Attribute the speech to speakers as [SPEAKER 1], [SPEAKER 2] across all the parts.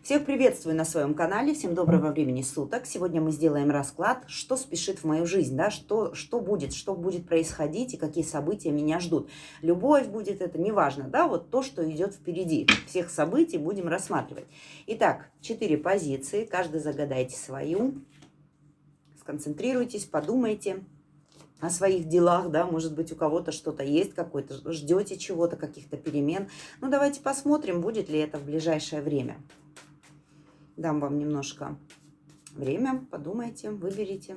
[SPEAKER 1] Всех приветствую на своем канале, всем доброго времени суток. Сегодня мы сделаем расклад, что спешит в мою жизнь, да, что будет происходить и какие события меня ждут. Любовь будет это, неважно, да, вот то, что идет впереди. Всех событий будем рассматривать. Итак, 4 позиции, каждый загадайте свою. Сконцентрируйтесь, подумайте о своих делах, да, может быть, у кого-то что-то есть, какой-то, ждете чего-то, каких-то перемен. Ну, давайте посмотрим, будет ли это в ближайшее время. Дам вам немножко время, подумайте, выберите.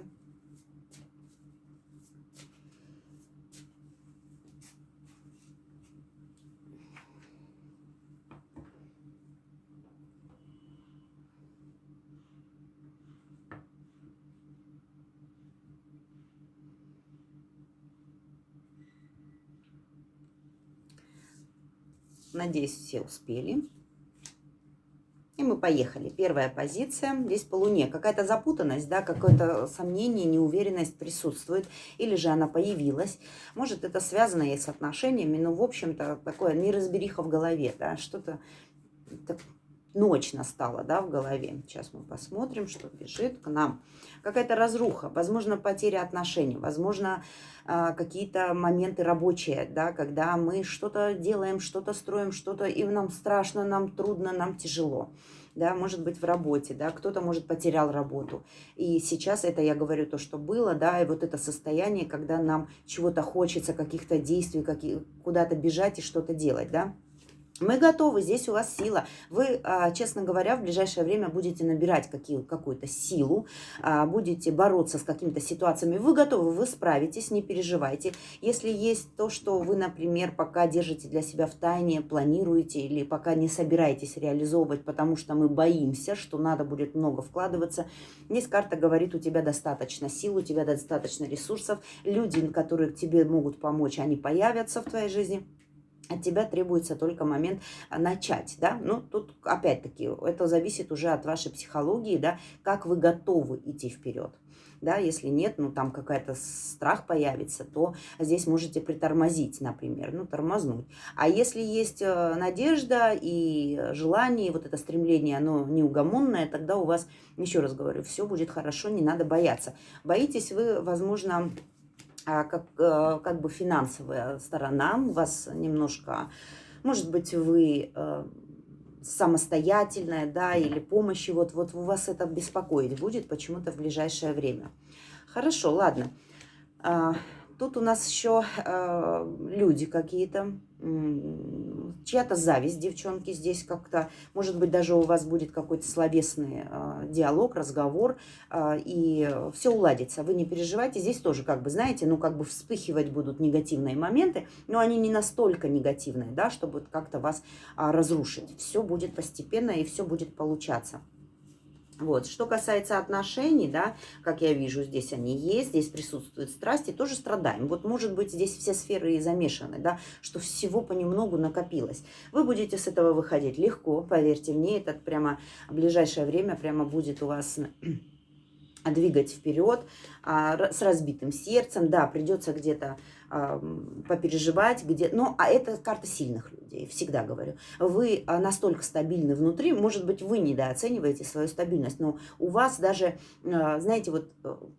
[SPEAKER 1] Надеюсь, все успели. И мы поехали. Первая позиция. Здесь по Луне. Какая-то запутанность, да, какое-то сомнение, неуверенность присутствует. Или же она появилась. Может, это связано и с отношениями, но, в общем-то, такое неразбериха в голове, да, что-то... Ночь настала, да, в голове. Сейчас мы посмотрим, что бежит к нам. Какая-то разруха, возможно, потеря отношений, возможно, какие-то моменты рабочие, да, когда мы что-то делаем, что-то строим, что-то, и нам страшно, нам трудно, нам тяжело. Да, может быть, в работе, да, кто-то, может, потерял работу. И сейчас это я говорю то, что было, да, и вот это состояние, когда нам чего-то хочется, каких-то действий, куда-то бежать и что-то делать, да. Мы готовы, здесь у вас сила. Вы, честно говоря, в ближайшее время будете набирать какую-то силу, будете бороться с какими-то ситуациями. Вы готовы, вы справитесь, не переживайте. Если есть то, что вы, например, пока держите для себя в тайне, планируете или пока не собираетесь реализовывать, потому что мы боимся, что надо будет много вкладываться, здесь карта говорит, у тебя достаточно сил, у тебя достаточно ресурсов. Люди, которые тебе могут помочь, они появятся в твоей жизни. От тебя требуется только момент начать, да, ну, тут, опять-таки, это зависит уже от вашей психологии, да, как вы готовы идти вперед, да, если нет, ну, там какая-то страх появится, то здесь можете притормозить, например, ну, тормознуть, а если есть надежда и желание, и вот это стремление, оно неугомонное, тогда у вас, еще раз говорю, все будет хорошо, не надо бояться. Боитесь вы, возможно, как бы финансовая сторона у вас немножко, может быть, вы самостоятельная, да, или помощи, вот у вас это беспокоить будет почему-то в ближайшее время. Хорошо, ладно. Тут у нас еще люди какие-то, чья-то зависть, девчонки, здесь как-то, может быть, даже у вас будет какой-то словесный диалог, разговор, и все уладится. Вы не переживайте, здесь тоже, как бы, знаете, ну, как бы вспыхивать будут негативные моменты, но они не настолько негативные, да, чтобы как-то вас разрушить. Все будет постепенно, и все будет получаться. Вот. Что касается отношений, да, как я вижу, здесь они есть, здесь присутствует страсть, и тоже страдаем. Вот, может быть, здесь все сферы и замешаны, да, что всего понемногу накопилось. Вы будете с этого выходить легко, поверьте мне, это прямо в ближайшее время прямо будет у вас двигать вперед с разбитым сердцем, да, придется где-то попереживать, но это карта сильных людей, всегда говорю. Вы настолько стабильны внутри, может быть, вы недооцениваете свою стабильность, но у вас даже, знаете, вот,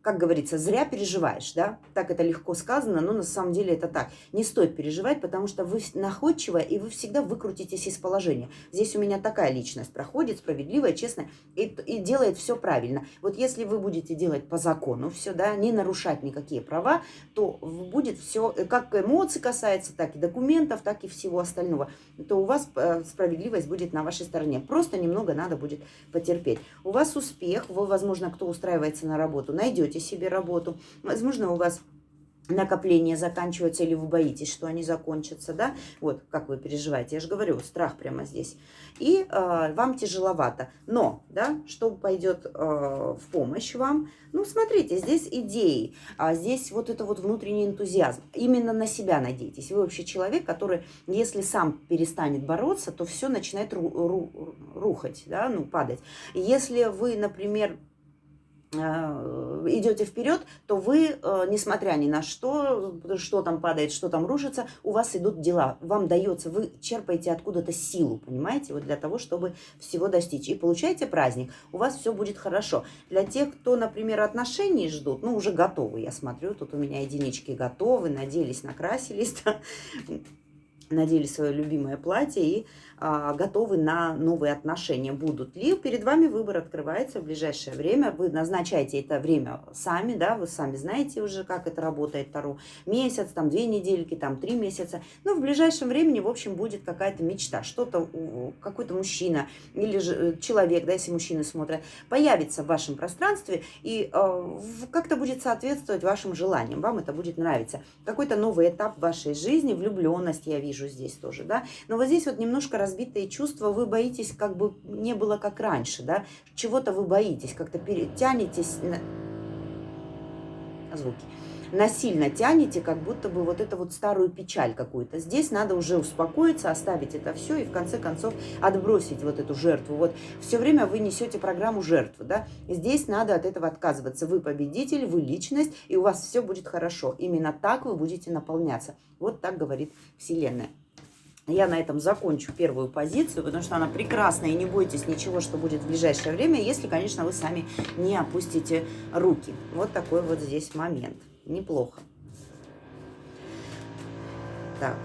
[SPEAKER 1] как говорится, зря переживаешь, да, так это легко сказано, но на самом деле это так. Не стоит переживать, потому что вы находчивая, и вы всегда выкрутитесь из положения. Здесь у меня такая личность проходит, справедливая, честная, и делает все правильно. Вот если вы будете делать по закону все, да, не нарушать никакие права, то будет все, как эмоций касается, так и документов, так и всего остального, то у вас справедливость будет на вашей стороне. Просто немного надо будет потерпеть. У вас успех, вы, возможно, кто устраивается на работу, найдете себе работу, возможно, у вас накопления заканчиваются, или вы боитесь, что они закончатся, да, вот, как вы переживаете, я же говорю, страх прямо здесь, и вам тяжеловато, но, да, что пойдет в помощь вам, ну, смотрите, здесь идеи, здесь вот это вот внутренний энтузиазм, именно на себя надейтесь, вы вообще человек, который, если сам перестанет бороться, то все начинает рухать, да, ну, падать, если вы, например, идете вперед, то вы, несмотря ни на что, что там падает, что там рушится, у вас идут дела, вам дается, вы черпаете откуда-то силу, понимаете, вот для того, чтобы всего достичь. И получаете праздник, у вас все будет хорошо. Для тех, кто, например, отношений ждут, ну, уже готовы, я смотрю, тут у меня единички готовы, наделись, накрасились, да, надели свое любимое платье и готовы на новые отношения. Будут ли? Перед вами выбор открывается в ближайшее время. Вы назначаете это время сами, да, вы сами знаете уже, как это работает. Таро. Месяц, там 2 недельки, там 3 месяца. Но в ближайшем времени, в общем, будет какая-то мечта. Что-то, какой-то мужчина или же человек, да, если мужчины смотрят, появится в вашем пространстве и как-то будет соответствовать вашим желаниям. Вам это будет нравиться. Какой-то новый этап в вашей жизни, влюбленность я вижу здесь тоже, да. Но вот здесь вот немножко разбитые чувства, вы боитесь, как бы не было как раньше, да, чего-то вы боитесь, как-то тянетесь, звуки, насильно тянете, как будто бы вот эту вот старую печаль какую-то. Здесь надо уже успокоиться, оставить это все и в конце концов отбросить вот эту жертву. Вот все время вы несете программу жертвы, да, здесь надо от этого отказываться. Вы победитель, вы личность, и у вас все будет хорошо. Именно так вы будете наполняться. Вот так говорит Вселенная. Я на этом закончу первую позицию, потому что она прекрасная, и не бойтесь ничего, что будет в ближайшее время, если, конечно, вы сами не опустите руки. Вот такой вот здесь момент. Неплохо. Так.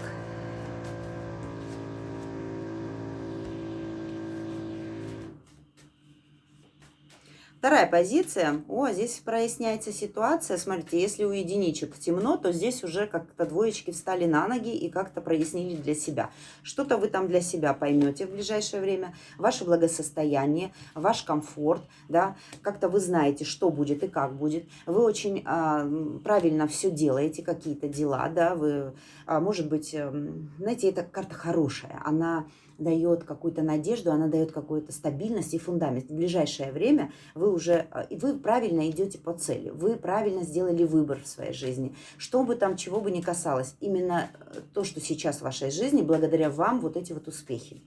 [SPEAKER 1] Вторая позиция. О, здесь проясняется ситуация. Смотрите, если у единичек темно, то здесь уже как-то двоечки встали на ноги и как-то прояснили для себя. Что-то вы там для себя поймете в ближайшее время. Ваше благосостояние, ваш комфорт, да, как-то вы знаете, что будет и как будет. Вы очень правильно все делаете, какие-то дела, да, вы, может быть, знаете, эта карта хорошая, она дает какую-то надежду, она дает какую-то стабильность и фундамент. В ближайшее время вы уже, вы правильно идете по цели, вы правильно сделали выбор в своей жизни. Что бы там, чего бы ни касалось, именно то, что сейчас в вашей жизни, благодаря вам вот эти вот успехи.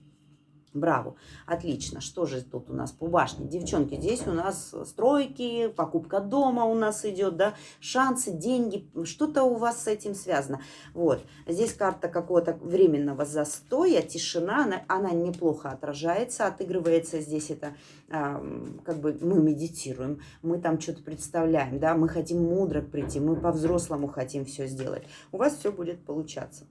[SPEAKER 1] Браво, отлично. Что же тут у нас по башне? Девчонки, здесь у нас стройки, покупка дома у нас идет, да, шансы, деньги, что-то у вас с этим связано. Вот, здесь карта какого-то временного застоя, тишина, она неплохо отражается, отыгрывается здесь это, как бы мы медитируем, мы там что-то представляем, да, мы хотим мудро прийти, мы по-взрослому хотим все сделать. У вас все будет получаться.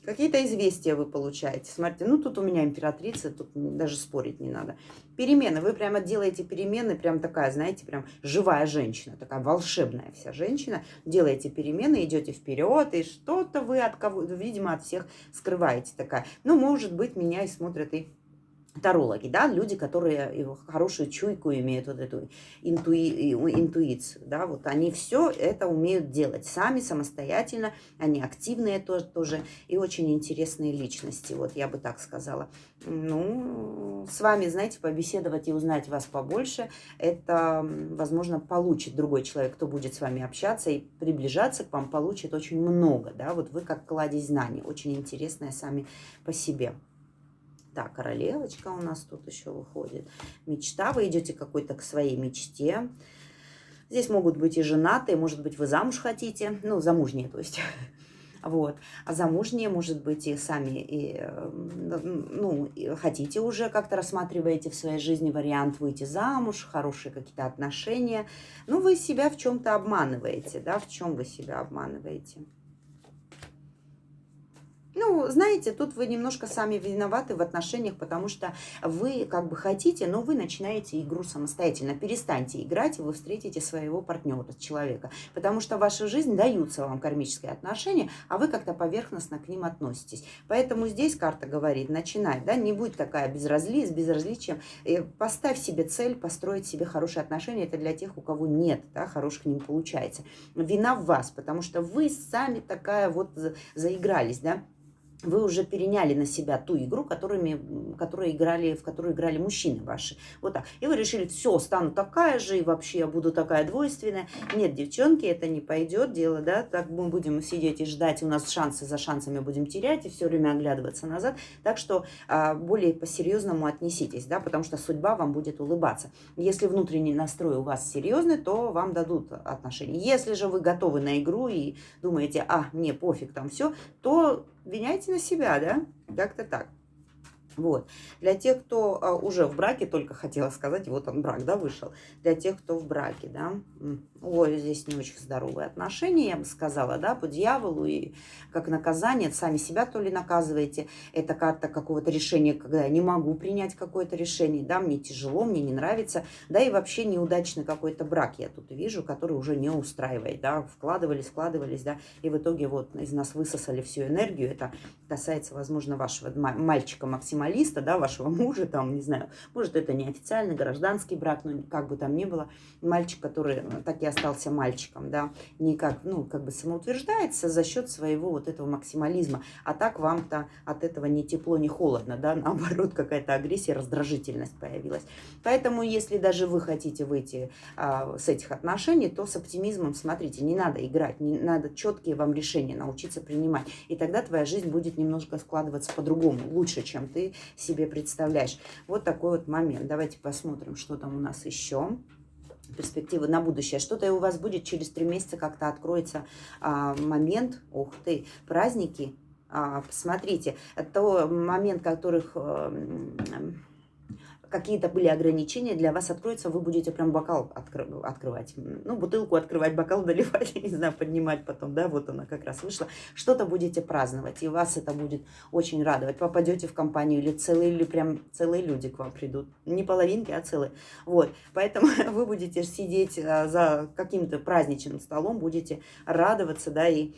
[SPEAKER 1] Какие-то известия вы получаете. Смотрите, ну тут у меня императрица, тут даже спорить не надо. Перемены. Вы прямо делаете перемены, прям такая, знаете, прям живая женщина, такая волшебная вся женщина. Делаете перемены, идете вперед, и что-то вы от кого, видимо, от всех скрываете такая. Ну, может быть, меня и смотрят и тарологи, да, люди, которые хорошую чуйку имеют, вот эту интуицию, да, вот они все это умеют делать сами, самостоятельно, они активные тоже и очень интересные личности, вот я бы так сказала. Ну, с вами, знаете, побеседовать и узнать вас побольше, это, возможно, получит другой человек, кто будет с вами общаться и приближаться к вам, получит очень много, да, вот вы как кладезь знаний, очень интересные сами по себе. Так, королевочка у нас тут еще выходит. Мечта. Вы идете какой-то к своей мечте. Здесь могут быть и женатые, может быть, вы замуж хотите. Ну, замужние, то есть. Вот. А замужние, может быть, и сами ну, хотите уже, как-то рассматриваете в своей жизни вариант выйти замуж, хорошие какие-то отношения. Ну, вы себя в чем-то обманываете, да? В чем вы себя обманываете? Ну, знаете, тут вы немножко сами виноваты в отношениях, потому что вы как бы хотите, но вы начинаете игру самостоятельно. Перестаньте играть, и вы встретите своего партнера, человека. Потому что в вашу жизнь даются вам кармические отношения, а вы как-то поверхностно к ним относитесь. Поэтому здесь карта говорит, начинай, да, не будь такая с безразличием. Поставь себе цель, построить себе хорошие отношения. Это для тех, у кого нет, да, хороших не получается. Вина в вас, потому что вы сами такая вот заигрались, да. вы уже переняли на себя ту игру, в которую играли мужчины ваши. Вот так. И вы решили, все, стану такая же, и вообще я буду такая двойственная. Нет, девчонки, это не пойдет дело, да, так мы будем сидеть и ждать, у нас шансы за шансами будем терять, и все время оглядываться назад. Так что более по-серьезному отнеситесь, да, потому что судьба вам будет улыбаться. Если внутренний настрой у вас серьезный, то вам дадут отношения. Если же вы готовы на игру и думаете, мне пофиг там все, то виняйте на себя, да? Как-то так. Вот. Для тех, кто уже в браке, только хотела сказать, вот он брак, да, вышел. Для тех, кто в браке, да. Ой, здесь не очень здоровые отношения, я бы сказала, да, по дьяволу. И как наказание, сами себя то ли наказываете. Это карта какого-то решения, когда я не могу принять какое-то решение, да, мне тяжело, мне не нравится. Да, и вообще неудачный какой-то брак я тут вижу, который уже не устраивает, да. Вкладывались, да, и в итоге вот из нас высосали всю энергию. Это касается, возможно, вашего мальчика-максималиста, да, вашего мужа, там, не знаю, может, это не официальный гражданский брак, но как бы там ни было, мальчик, который так и остался мальчиком, да, никак, как бы самоутверждается за счет своего вот этого максимализма, а так вам-то от этого ни тепло, ни холодно, да, наоборот, какая-то агрессия, раздражительность появилась. Поэтому, если даже вы хотите выйти с этих отношений, то с оптимизмом, смотрите, не надо играть, не надо четкие вам решения научиться принимать, и тогда твоя жизнь будет немножко складываться по-другому, лучше, чем ты себе представляешь. Вот такой вот момент. Давайте посмотрим, что там у нас еще. Перспективы на будущее. Что-то у вас будет через 3 месяца, как-то откроется момент. Ух ты, праздники. Посмотрите, это момент, которых какие-то были ограничения, для вас откроются, вы будете прям бокал открывать, бутылку открывать, бокал доливать, я не знаю, поднимать потом, да, вот она как раз вышла. Что-то будете праздновать, и вас это будет очень радовать. Попадете в компанию, или прям целые люди к вам придут. Не половинки, а целые. Вот, поэтому вы будете сидеть за каким-то праздничным столом, будете радоваться, да, и...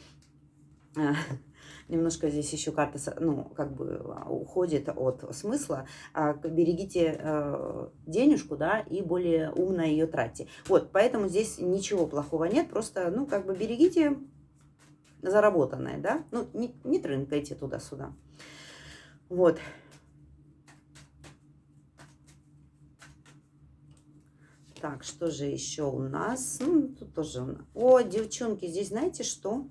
[SPEAKER 1] Немножко здесь еще карта, уходит от смысла. Берегите денежку, да, и более умно ее тратьте. Вот, поэтому здесь ничего плохого нет, просто, берегите заработанное, да. Не трынкайте туда-сюда. Вот. Так, что же еще у нас? Тут тоже... О, девчонки, здесь знаете что?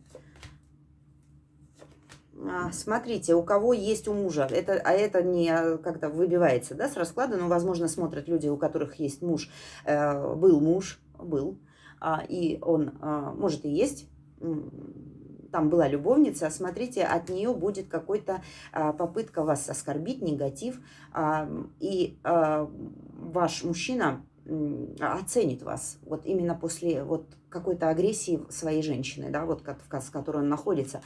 [SPEAKER 1] Смотрите, у кого есть у мужа, это не как-то выбивается, да, с расклада, но, возможно, смотрят люди, у которых есть муж, был, и он, может, и есть, там была любовница, смотрите, от нее будет какой-то попытка вас оскорбить, негатив, и ваш мужчина оценит вас вот именно после вот какой-то агрессии своей женщины, да, вот с которой он находится.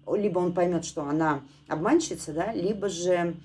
[SPEAKER 1] Либо он поймет, что она обманщица, да, либо же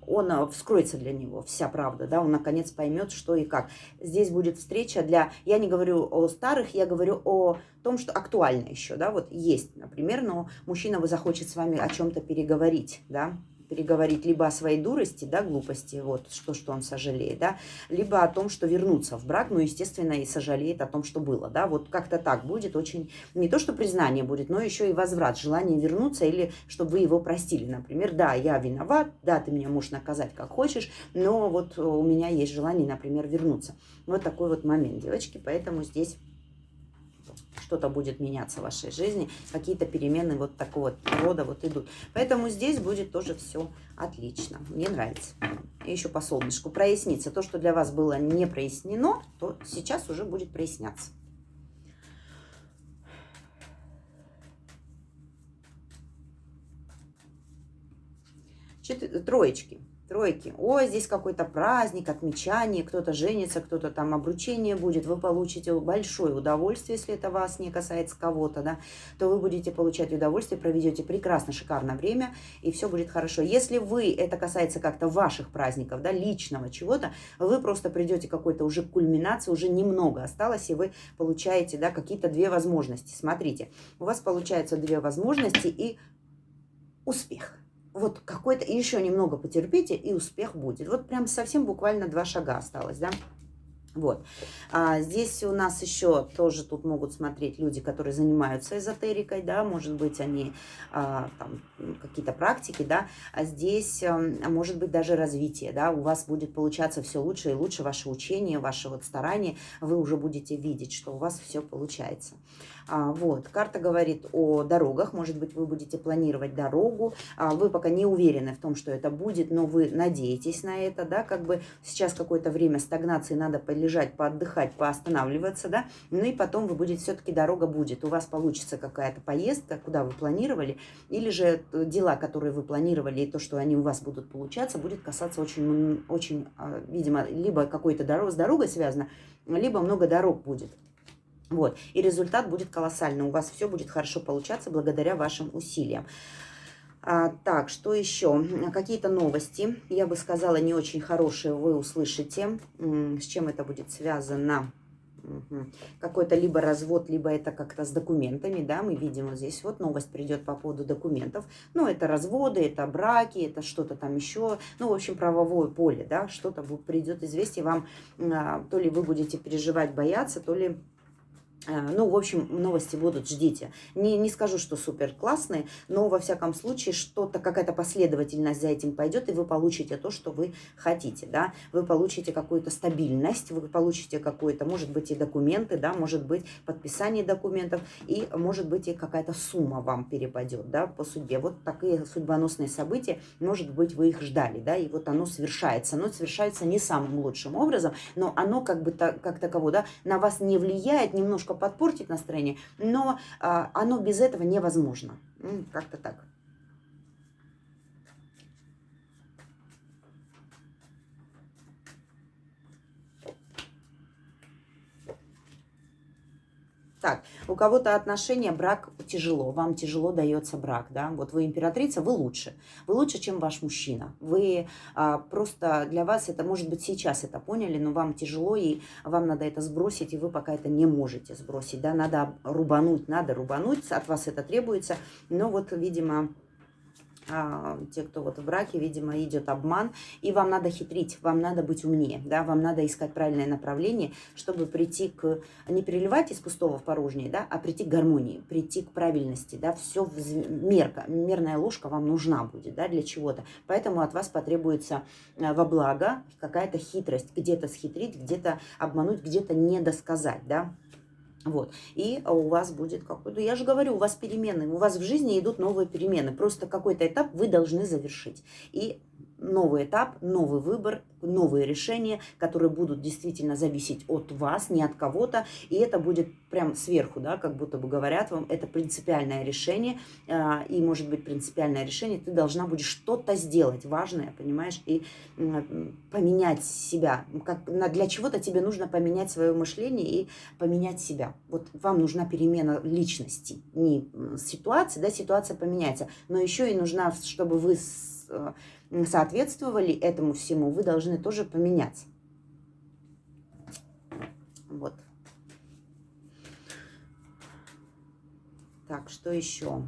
[SPEAKER 1] он вскроется для него, вся правда, да, он наконец поймет, что и как. Здесь будет встреча я не говорю о старых, я говорю о том, что актуально еще, да, вот есть, например, но мужчина захочет с вами о чем-то переговорить, да, либо о своей дурости, да, глупости, вот, что он сожалеет, да, либо о том, что вернуться в брак, естественно, и сожалеет о том, что было, да, вот как-то так будет очень, не то, что признание будет, но еще и возврат, желание вернуться или чтобы вы его простили, например, да, я виноват, да, ты меня можешь наказать как хочешь, но вот у меня есть желание, например, вернуться. Вот такой вот момент, девочки, поэтому здесь что-то будет меняться в вашей жизни, какие-то перемены вот такого рода вот идут. Поэтому здесь будет тоже все отлично. Мне нравится. И еще по солнышку прояснится. То, что для вас было не прояснено, то сейчас уже будет проясняться. Троечки. Тройки. Ой, здесь какой-то праздник, отмечание, кто-то женится, кто-то там обручение будет. Вы получите большое удовольствие, если это вас не касается кого-то, да, то вы будете получать удовольствие, проведете прекрасно, шикарное время, и все будет хорошо. Если это касается как-то ваших праздников, да, личного чего-то, вы просто придете к какой-то уже кульминации, уже немного осталось, и вы получаете, да, какие-то 2 возможности. Смотрите, у вас получается 2 возможности и успех. Вот какой-то, еще немного потерпите, и успех будет. Вот прям совсем буквально 2 шага осталось, да. Вот. Здесь у нас еще тоже тут могут смотреть люди, которые занимаются эзотерикой, да, может быть, они там какие-то практики, да, а здесь может быть даже развитие, да, у вас будет получаться все лучше и лучше, ваше учение, ваше вот старание, вы уже будете видеть, что у вас все получается. Вот, карта говорит о дорогах, может быть, вы будете планировать дорогу, вы пока не уверены в том, что это будет, но вы надеетесь на это, да, как бы сейчас какое-то время стагнации, надо полежать, поотдыхать, поостанавливаться, да, ну и потом вы будете, все-таки дорога будет, у вас получится какая-то поездка, куда вы планировали, или же дела, которые вы планировали, и то, что они у вас будут получаться, будет касаться очень, очень, видимо, либо какой-то с дорогой связано, либо много дорог будет. Вот, и результат будет колоссальный, у вас все будет хорошо получаться благодаря вашим усилиям. Так, что еще? Какие-то новости, я бы сказала, не очень хорошие вы услышите. С чем это будет связано? Какой-то либо развод, либо это как-то с документами, да, мы видим вот здесь вот новость придет по поводу документов. Ну, это разводы, это браки, это что-то там еще, ну, в общем, правовое поле, да, что-то придет известие вам, то ли вы будете переживать, бояться, то ли... Ну, в общем, новости будут, ждите. Не скажу, что супер классные, но во всяком случае что-то, какая-то последовательность за этим пойдет, и вы получите то, что вы хотите, да. Вы получите какую-то стабильность, вы получите какое-то, может быть, и документы, да, может быть, подписание документов, и, может быть, и какая-то сумма вам перепадет, да, по судьбе. Вот такие судьбоносные события, может быть, вы их ждали, да, и вот оно совершается. Оно совершается не самым лучшим образом, но оно как бы как таково, да, на вас не влияет, немножко подпортить настроение, но оно без этого невозможно. Как-то так. Так, у кого-то отношения, брак тяжело, вам тяжело дается брак, да, вот вы императрица, вы лучше, чем ваш мужчина, вы просто для вас это, может быть, сейчас это поняли, но вам тяжело, и вам надо это сбросить, и вы пока это не можете сбросить, да, надо рубануть, от вас это требуется, но вот, видимо... те, кто вот в браке, видимо, идет обман, и вам надо хитрить, вам надо быть умнее, да, вам надо искать правильное направление, чтобы прийти к, не переливать из пустого в порожнее, да, а прийти к гармонии, прийти к правильности, да, все мерная ложка вам нужна будет, да, для чего-то, поэтому от вас потребуется во благо какая-то хитрость, где-то схитрить, где-то обмануть, где-то недосказать, да. Вот, и у вас будет какой-то, я же говорю, у вас перемены, у вас в жизни идут новые перемены, просто какой-то этап вы должны завершить. И новый этап, новый выбор, новые решения, которые будут действительно зависеть от вас, не от кого-то, и это будет прям сверху, да, как будто бы говорят вам, это принципиальное решение, и может быть принципиальное решение, ты должна будешь что-то сделать важное, понимаешь, и поменять себя, для чего-то тебе нужно поменять свое мышление и поменять себя, вот вам нужна перемена личности, не ситуации, да, ситуация поменяется, но еще и нужна, чтобы вы соответствовали этому всему, вы должны тоже поменяться. Вот. Так, что еще?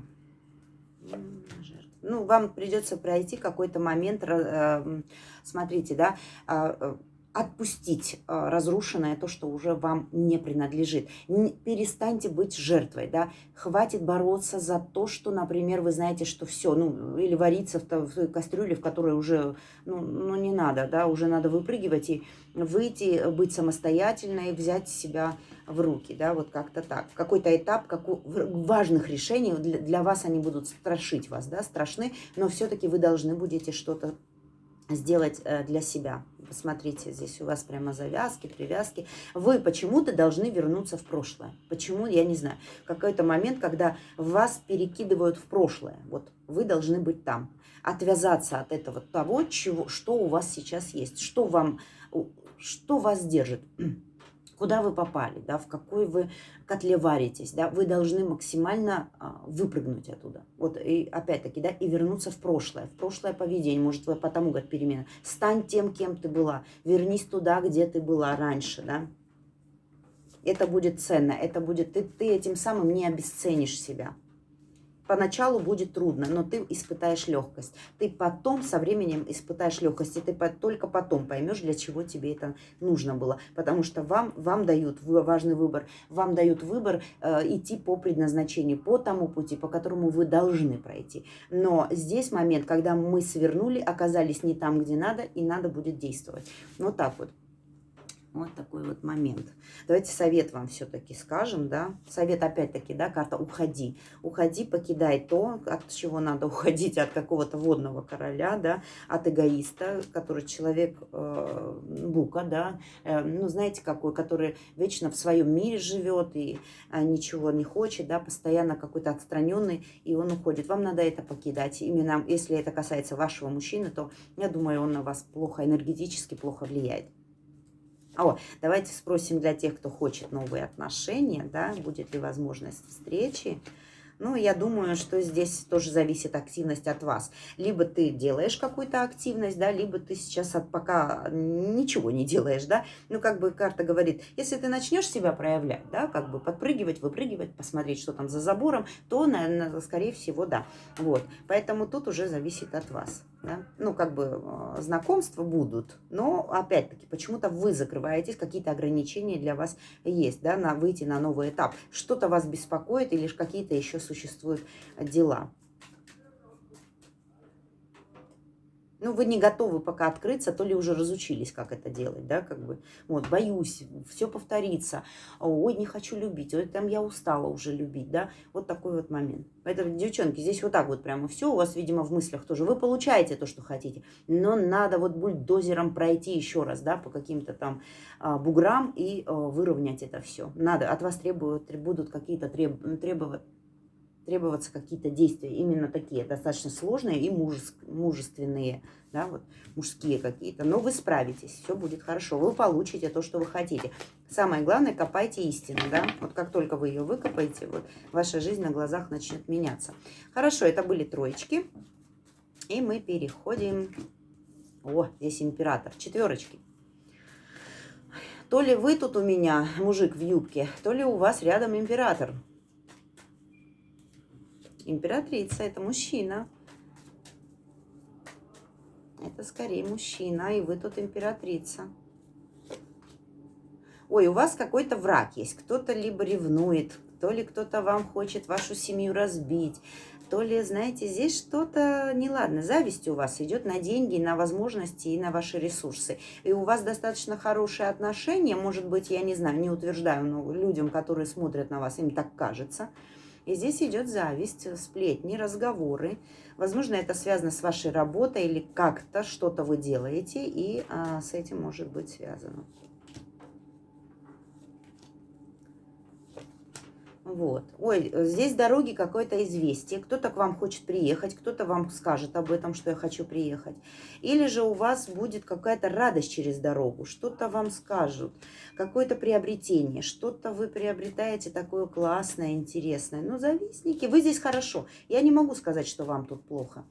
[SPEAKER 1] Ну, вам придется пройти какой-то момент, смотрите, да, отпустить разрушенное, то, что уже вам не принадлежит. Перестаньте быть жертвой, да, хватит бороться за то, что, например, вы знаете, что все, ну, или вариться в кастрюле, в которой уже, ну, не надо, да, уже надо выпрыгивать и выйти, быть самостоятельной, взять себя в руки, да, вот как-то так. Какой-то этап важных решений, для вас они будут страшить вас, да, страшны, но все-таки вы должны будете что-то сделать для себя. Посмотрите, здесь у вас прямо завязки, привязки. Вы почему-то должны вернуться в прошлое. Почему, я не знаю. Какой-то момент, когда вас перекидывают в прошлое. Вот вы должны быть там. Отвязаться от этого того, что у вас сейчас есть. Что вас держит. Куда вы попали, да, в какой вы котле варитесь, да, вы должны максимально выпрыгнуть оттуда. Вот и опять-таки, да, и вернуться в прошлое поведение, может, вы потому как перемена. Стань тем, кем ты была, вернись туда, где ты была раньше, да. Это будет ценно, это будет, ты этим самым не обесценишь себя. поначалу будет трудно, но ты испытаешь легкость. Ты потом со временем испытаешь легкость, и ты только потом поймешь, для чего тебе это нужно было. Потому что вам дают важный выбор, вам дают выбор идти по предназначению, по тому пути, по которому вы должны пройти. Но здесь момент, когда мы свернули, оказались не там, где надо, и надо будет действовать. Вот так вот. Вот такой вот момент. Давайте совет вам все-таки скажем, да. Совет опять-таки, да, карта «Уходи». Уходи, покидай то, от чего надо уходить, от какого-то водного короля, да, от эгоиста, который человек, бука, да, ну, знаете, какой, который вечно в своем мире живет и ничего не хочет, да, постоянно какой-то отстраненный, и он уходит. Вам надо это покидать. Именно если это касается вашего мужчины, то, я думаю, он на вас плохо, энергетически плохо влияет. Давайте спросим для тех, кто хочет новые отношения, да, будет ли возможность встречи. Ну, я думаю, что здесь тоже зависит активность от вас. Либо ты делаешь какую-то активность, да, либо ты сейчас пока ничего не делаешь, да. Ну, как бы карта говорит, если ты начнешь себя проявлять, да, как бы подпрыгивать, выпрыгивать, посмотреть, что там за забором, то, наверное, скорее всего, да. Вот, поэтому тут уже зависит от вас. Да? Ну, как бы знакомства будут, но, опять-таки, почему-то вы закрываетесь, какие-то ограничения для вас есть, да, на выйти на новый этап. Что-то вас беспокоит или какие-то еще существуют дела. Ну, вы не готовы пока открыться, то ли уже разучились, как это делать, да, как бы, вот, боюсь, все повторится, ой, не хочу любить, ой, там я устала уже любить, да, вот такой вот момент. Поэтому, девчонки, здесь вот так вот прямо все, у вас, видимо, в мыслях тоже, вы получаете то, что хотите, но надо вот бульдозером пройти еще раз, да, по каким-то там буграм и выровнять это все. Надо, от вас будут какие-то требоваться какие-то действия, именно такие, достаточно сложные и мужественные, да, вот мужские какие-то. Но вы справитесь, все будет хорошо, вы получите то, что вы хотите. Самое главное, копайте истину, да, вот как только вы ее выкопаете, вот ваша жизнь на глазах начнет меняться. Хорошо, это были троечки, и мы переходим, здесь император, четверочки. То ли вы тут у меня мужик в юбке, то ли у вас рядом император. Императрица – это мужчина. Это скорее мужчина, и вы тут императрица. Ой, у вас какой-то враг есть. Кто-то либо ревнует, то ли кто-то вам хочет вашу семью разбить, то ли, знаете, здесь что-то неладно. Зависть у вас идет на деньги, на возможности и на ваши ресурсы. И у вас достаточно хорошие отношения, может быть, я не знаю, не утверждаю, но людям, которые смотрят на вас, им так кажется. И здесь идет зависть, сплетни, разговоры. Возможно, это связано с вашей работой или как-то что-то вы делаете, и с этим может быть связано. Вот. Ой, здесь дороги какое-то известие. Кто-то к вам хочет приехать, кто-то вам скажет об этом, что я хочу приехать. Или же у вас будет какая-то радость через дорогу, что-то вам скажут, какое-то приобретение, что-то вы приобретаете такое классное, интересное. Ну, завистники, вы здесь хорошо. Я не могу сказать, что вам тут плохо.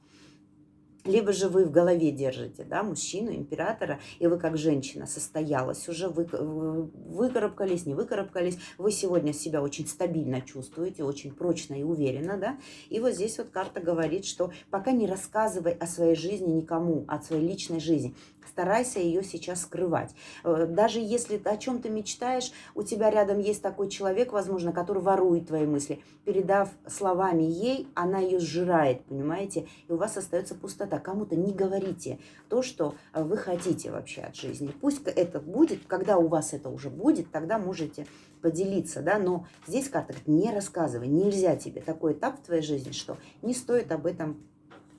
[SPEAKER 1] Либо же вы в голове держите, да, мужчину, императора, и вы как женщина состоялась, уже выкарабкались, не выкарабкались, вы сегодня себя очень стабильно чувствуете, очень прочно и уверенно, да, и вот здесь вот карта говорит, что пока не рассказывай о своей жизни никому, о своей личной жизни, старайся ее сейчас скрывать. Даже если ты о чем-то мечтаешь, у тебя рядом есть такой человек, возможно, который ворует твои мысли, передав словами ей, она ее сжирает, понимаете, и у вас остается пустота. Кому-то не говорите то, что вы хотите вообще от жизни. Пусть это будет, когда у вас это уже будет, тогда можете поделиться, да, но здесь карта говорит, не рассказывай, нельзя тебе такой этап в твоей жизни, что не стоит об этом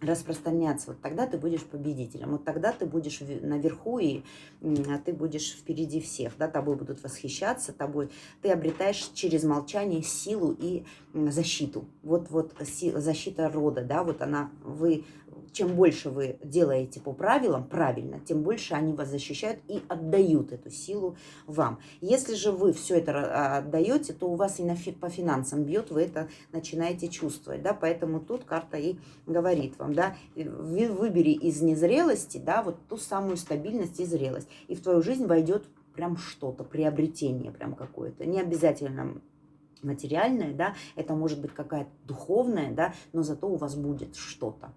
[SPEAKER 1] распространяться, вот тогда ты будешь победителем, вот тогда ты будешь наверху, и ты будешь впереди всех, да, тобой будут восхищаться, ты обретаешь через молчание силу и защиту, вот защита рода, да, вот чем больше вы делаете по правилам, правильно, тем больше они вас защищают и отдают эту силу вам. Если же вы все это отдаете, то у вас и по финансам бьет, вы это начинаете чувствовать, да, поэтому тут карта и говорит вам, да, выбери из незрелости, да, вот ту самую стабильность и зрелость, и в твою жизнь войдет прям что-то, приобретение прям какое-то, не обязательно материальное, да, это может быть какая-то духовная, да, но зато у вас будет что-то.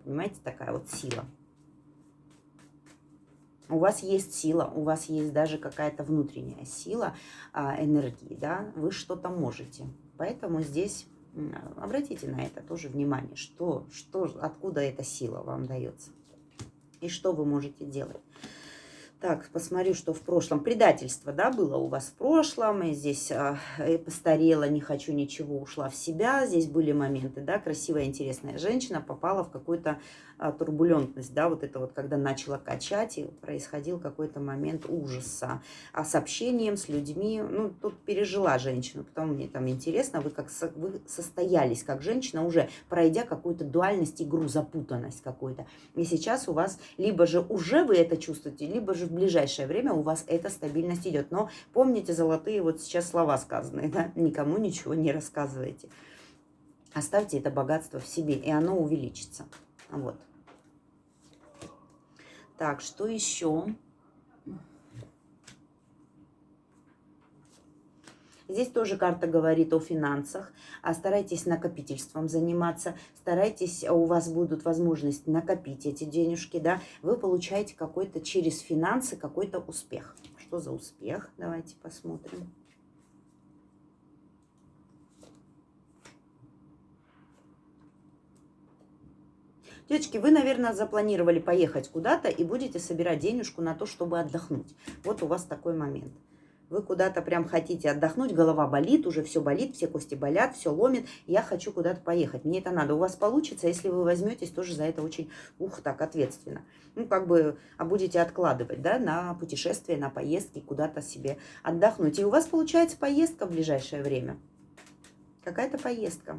[SPEAKER 1] Понимаете, такая вот сила. У вас есть сила, у вас есть даже какая-то внутренняя сила энергии, да, вы что-то можете. Поэтому здесь обратите на это тоже внимание, откуда эта сила вам дается и что вы можете делать. Так, посмотрю, что в прошлом. Предательство, да, было у вас в прошлом. И здесь постарела, не хочу ничего, ушла в себя. Здесь были моменты, да, красивая, интересная женщина попала в какую-то турбулентность, да, вот это вот, когда начала качать, и происходил какой-то момент ужаса. А с общением, с людьми, ну, тут пережила женщина. Потом мне там интересно, вы состоялись как женщина, уже пройдя какую-то дуальность, игру, запутанность какую-то. И сейчас у вас либо же уже вы это чувствуете, либо же в ближайшее время у вас эта стабильность идет. Но помните золотые вот сейчас слова сказанные, да? Никому ничего не рассказывайте. Оставьте это богатство в себе, и оно увеличится. Вот. Так, что еще? Здесь тоже карта говорит о финансах. Старайтесь накопительством заниматься. Старайтесь, у вас будут возможности накопить эти денежки, да. Вы получаете какой-то через финансы какой-то успех. Что за успех? Давайте посмотрим. Девочки, вы, наверное, запланировали поехать куда-то и будете собирать денежку на то, чтобы отдохнуть. Вот у вас такой момент. Вы куда-то прям хотите отдохнуть, голова болит, уже все болит, все кости болят, все ломит. Я хочу куда-то поехать, мне это надо. У вас получится, если вы возьметесь тоже за это очень, так ответственно. Ну, как бы, будете откладывать, да, на путешествие, на поездки, куда-то себе отдохнуть. И у вас получается поездка в ближайшее время. Какая-то поездка.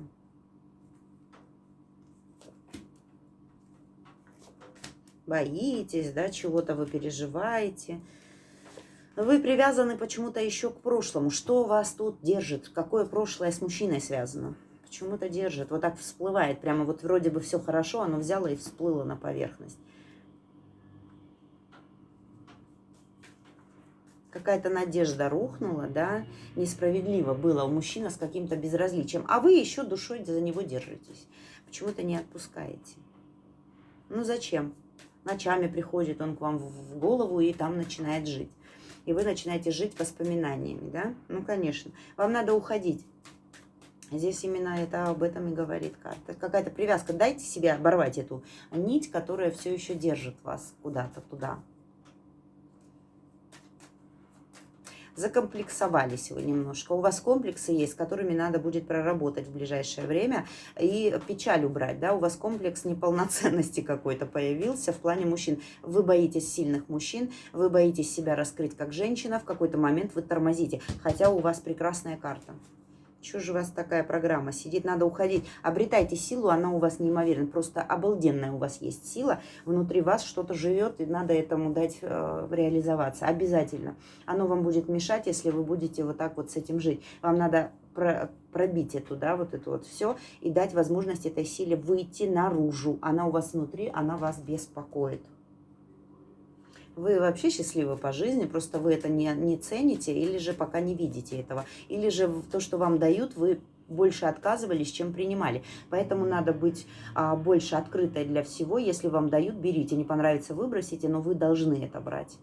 [SPEAKER 1] Боитесь, да, чего-то вы переживаете. Вы привязаны почему-то еще к прошлому. Что вас тут держит? Какое прошлое с мужчиной связано? Почему-то держит. Вот так всплывает. Прямо вот вроде бы все хорошо, оно взяло и всплыло на поверхность. Какая-то надежда рухнула, да, несправедливо было у мужчины с каким-то безразличием. А вы еще душой за него держитесь. Почему-то не отпускаете. Ну зачем? Ночами приходит он к вам в голову и там начинает жить. И вы начинаете жить воспоминаниями, да? Ну, конечно. Вам надо уходить. Здесь именно это об этом и говорит карта. Какая-то привязка. Дайте себе оборвать эту нить, которая все еще держит вас куда-то туда. Закомплексовались вы немножко. У вас комплексы есть, с которыми надо будет проработать в ближайшее время и печаль убрать, да, у вас комплекс неполноценности какой-то появился в плане мужчин. Вы боитесь сильных мужчин, вы боитесь себя раскрыть как женщина, в какой-то момент вы тормозите, хотя у вас прекрасная карта. Чего же у вас такая программа сидит? Надо уходить. Обретайте силу, она у вас неимоверна. Просто обалденная у вас есть сила. Внутри вас что-то живет, и надо этому дать реализоваться. Обязательно. Оно вам будет мешать, если вы будете вот так вот с этим жить. Вам надо пробить эту, да, вот это вот все и дать возможность этой силе выйти наружу. Она у вас внутри, она вас беспокоит. Вы вообще счастливы по жизни, просто вы это не цените, или же пока не видите этого. Или же то, что вам дают, вы больше отказывались, чем принимали. Поэтому надо быть больше открытой для всего. Если вам дают, берите. Не понравится, выбросите, но вы должны это брать.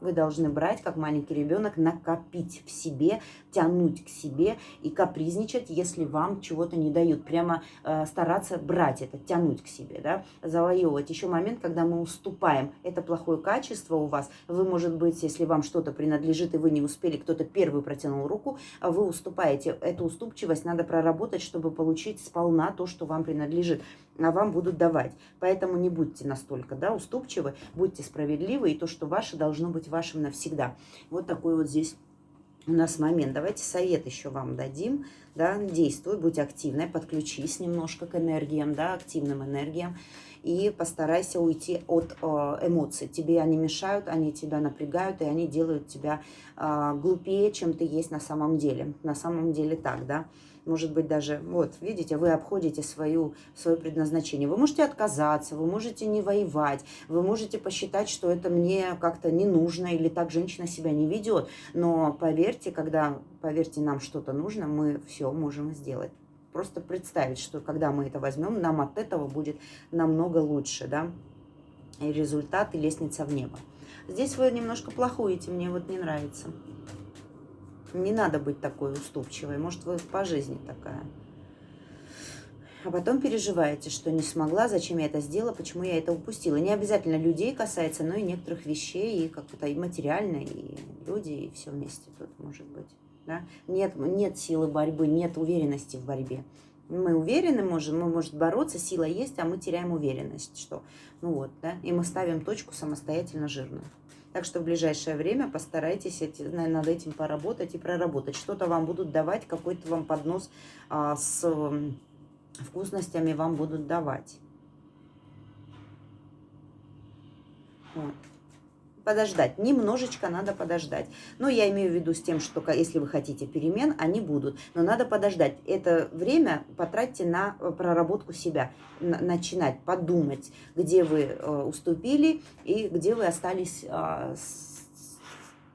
[SPEAKER 1] Вы должны брать, как маленький ребенок, накопить в себе, тянуть к себе и капризничать, если вам чего-то не дают. Прямо стараться брать это, тянуть к себе, да, завоевывать. Еще момент, когда мы уступаем. Это плохое качество у вас. Вы, может быть, если вам что-то принадлежит, и вы не успели, кто-то первый протянул руку, вы уступаете. Эту уступчивость надо проработать, чтобы получить сполна то, что вам принадлежит. А вам будут давать. Поэтому не будьте настолько, да, уступчивы, будьте справедливы, и то, что ваше, должно быть вашим навсегда. Вот такой вот здесь у нас момент. Давайте совет еще вам дадим, да, действуй, будь активной, подключись немножко к энергиям, да, активным энергиям. и постарайся уйти от эмоций. Тебе они мешают, они тебя напрягают, и они делают тебя глупее, чем ты есть на самом деле. На самом деле так, да. Может быть, даже, вот, видите, вы обходите свое предназначение. Вы можете отказаться, вы можете не воевать, вы можете посчитать, что это мне как-то не нужно, или так женщина себя не ведет. Но поверьте, поверьте, нам что-то нужно, мы все можем сделать. Просто представить, что когда мы это возьмем, нам от этого будет намного лучше, да, и результат, и лестница в небо. Здесь вы немножко плохуете, мне вот не нравится. Не надо быть такой уступчивой. Может, вы по жизни такая. А потом переживаете, что не смогла, зачем я это сделала, почему я это упустила. Не обязательно людей касается, но и некоторых вещей, и как-то и материально, и люди, и все вместе тут может быть. Да? Нет силы борьбы, нет уверенности в борьбе. Мы уверены, мы можем бороться, сила есть, а мы теряем уверенность, что, ну вот, да, и мы ставим точку самостоятельно жирную. Так что в ближайшее время постарайтесь над этим поработать и проработать. Что-то вам будут давать, какой-то вам поднос с вкусностями вам будут давать. Вот. Подождать. Немножечко надо подождать. Но я имею в виду с тем, что если вы хотите перемен, они будут. Но надо подождать. Это время потратьте на проработку себя. Начинать подумать, где вы уступили и где вы остались с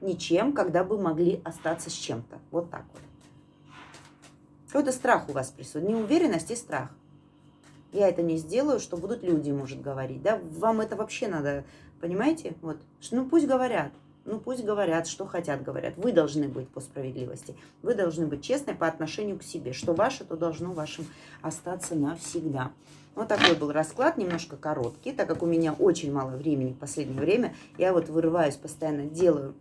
[SPEAKER 1] ничем, когда бы могли остаться с чем-то. Вот так вот. Какой-то страх у вас присутствует. Неуверенность и страх. Я это не сделаю, что будут люди, может, говорить. Да? Вам это вообще надо, понимаете? Вот. Ну, пусть говорят. Ну, пусть говорят, что хотят, говорят. Вы должны быть по справедливости. Вы должны быть честны по отношению к себе. Что ваше, то должно вашим остаться навсегда. Вот такой был расклад, немножко короткий, так как у меня очень мало времени в последнее время. Я вот вырываюсь, постоянно делаю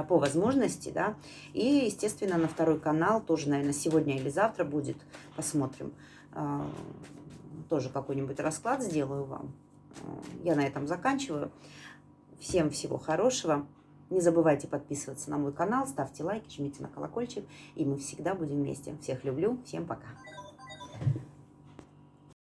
[SPEAKER 1] по возможности, да. И, естественно, на второй канал тоже, наверное, сегодня или завтра будет. Посмотрим. Тоже какой-нибудь расклад сделаю вам. Я на этом заканчиваю. Всем всего хорошего. Не забывайте подписываться на мой канал, ставьте лайки, жмите на колокольчик. И мы всегда будем вместе. Всех люблю. Всем пока.